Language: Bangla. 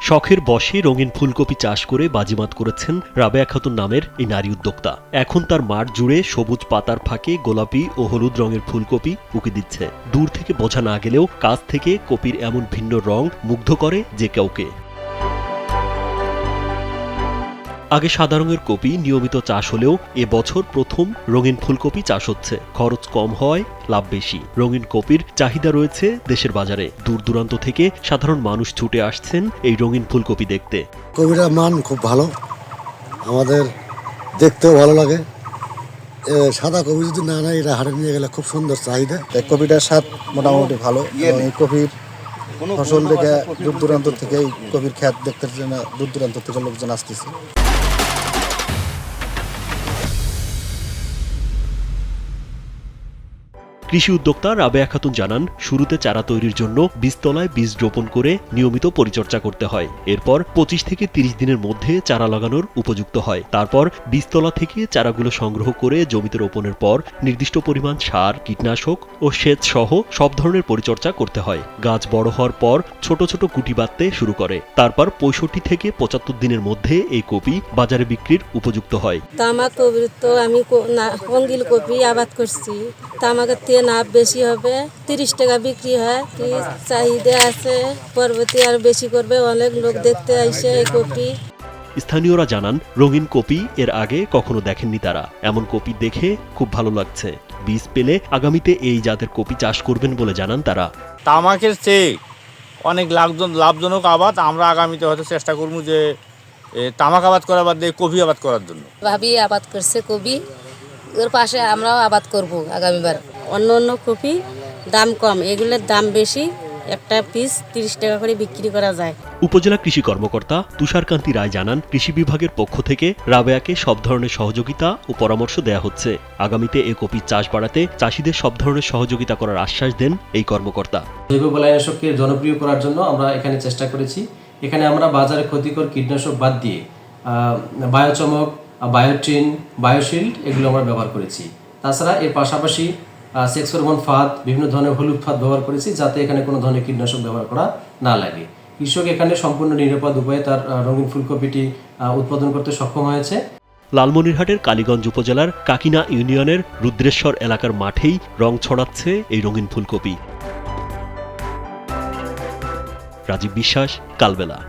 শখের বশে রঙিন ফুলকপি চাষ করে বাজিমাত করেছেন রাবেয়া খাতুন নামের এই নারী উদ্যোক্তা। এখন তার মাঠ জুড়ে সবুজ পাতার ফাঁকে গোলাপি ও হলুদ রঙের ফুলকপি উকি দিচ্ছে। দূর থেকে বোঝা না গেলেও কাছ থেকে কপির এমন ভিন্ন রং মুগ্ধ করে যে কাউকে। আগে সাদা রঙের কপি নিয়মিত চাষ হলেও এবছর প্রথম রঙিন ফুলকপি চাষ হচ্ছে। খরচ কম হয়, লাভ বেশি। রঙিন কপির চাহিদা রয়েছে দেশের বাজারে। দূর দূরান্ত থেকে সাধারণ মানুষ ছুটে আসছেন এই রঙিন ফুলকপি দেখতে। কপিটার মান খুব ভালো, আমাদের দেখতেও ভালো লাগে। সাদা কপি যদি না নেয়, এটা হাটে নিয়ে গেলে খুব সুন্দর চাহিদা। এই কপিটার স্বাদ মোটামুটি ভালো। এই কপির ফসল দেখে দূর দূরান্ত থেকে এই কপির ক্ষেত দেখতে জন্য দূর দূরান্ত থেকে লোকজন আসতেছে। কৃষি উদ্যোক্তা রাবেয়া খাতুন জানান, শুরুতে চারা তৈরির জন্য বীজতলায় বীজ রোপণ করে নিয়মিত পরিচর্যা করতে হয়। এরপর ২৫ থেকে ৩০ দিনের মধ্যে চারা লাগানোর উপযুক্ত হয়। তারপর বীজতলা থেকে চারাগুলো সংগ্রহ করে জমিতে রোপণের পর নির্দিষ্ট পরিমাণ সার, কীটনাশক ও সেচ সহ সব ধরনের পরিচর্যা করতে হয়। গাছ বড় হওয়ার পর ছোট ছোট গুটি বাঁধতে শুরু করে। তারপর ৬৫ থেকে ৭৫ দিনের মধ্যে এই কপি বাজারে বিক্রির উপযুক্ত হয়। তামাক কপি তো আমি রঙিন কপি আবাদ করছি। তামাকের থেকে লাভ বেশি হবে, ৩০ টাকা বিক্রি হয়। কি চাহিদা আছে, পরবর্তী আর বেশি করবে, অনেক লোক দেখতে আসে এই কপি। স্থানীয়রা জানান, রঙিন কপি এর আগে কখনো দেখেননি তারা। এমন কপি দেখে খুব ভালো লাগছে। বীজ পেলে আগামীতে এই জাতের কপি চাষ করবেন বলে জানান তারা। তামাকের চেয়ে অনেক লাভজনক আবাদ। আমরা আগামীতে হয়তো চেষ্টা করবো যে তামাক আবাদ করার বাদ দিয়ে কপি আবাদ করার জন্য। ভাবি আবাদ করছে কপি, ওর পাশে আমরাও আবাদ করব আগামীবার। অন্য অন্য কপি দাম কম, এগুলোর দাম বেশি। একটা পিস ৩০ টাকা করে বিক্রি করা যায়। উপজেলা কৃষি কর্মকর্তা তুষারকান্তি রায় জানান, কৃষি বিভাগের পক্ষ থেকে রাবেয়াকে সব ধরনের সহযোগিতা ও পরামর্শ দেয়া হচ্ছে। আগামীতে এ কপির চাষ বাড়াতে চাষিদের সব ধরনের সহযোগিতা করার আশ্বাস দেন এই কর্মকর্তা। জৈব বলয়নাশককে জনপ্রিয় করার জন্য আমরা এখানে চেষ্টা করেছি। এখানে আমরা বাজারে ক্ষতিকর কীটনাশক বাদ দিয়ে বায়োচমক, বায়োটিন, বায়োশিল্ড এগুলো আমরা ব্যবহার করেছি। তাছাড়া এর পাশাপাশি সেক্সরমন ফাঁদ, বিভিন্ন ধরনের হলুদ ফাঁদ ব্যবহার করেছি, যাতে এখানে কোনো ধরনের কীটনাশক ব্যবহার করা না লাগে। কৃষক এখানে সম্পূর্ণ নিরাপদ উপায়ে তার রঙিন ফুলকপিটি উৎপাদন করতে সক্ষম হয়েছে। লালমনিরহাটের কালীগঞ্জ উপজেলার কাকিনা ইউনিয়নের রুদ্রেশ্বর এলাকার মাঠেই রং ছড়াচ্ছে এই রঙিন ফুলকপি। রাজীব বিশ্বাস, কালবেলা।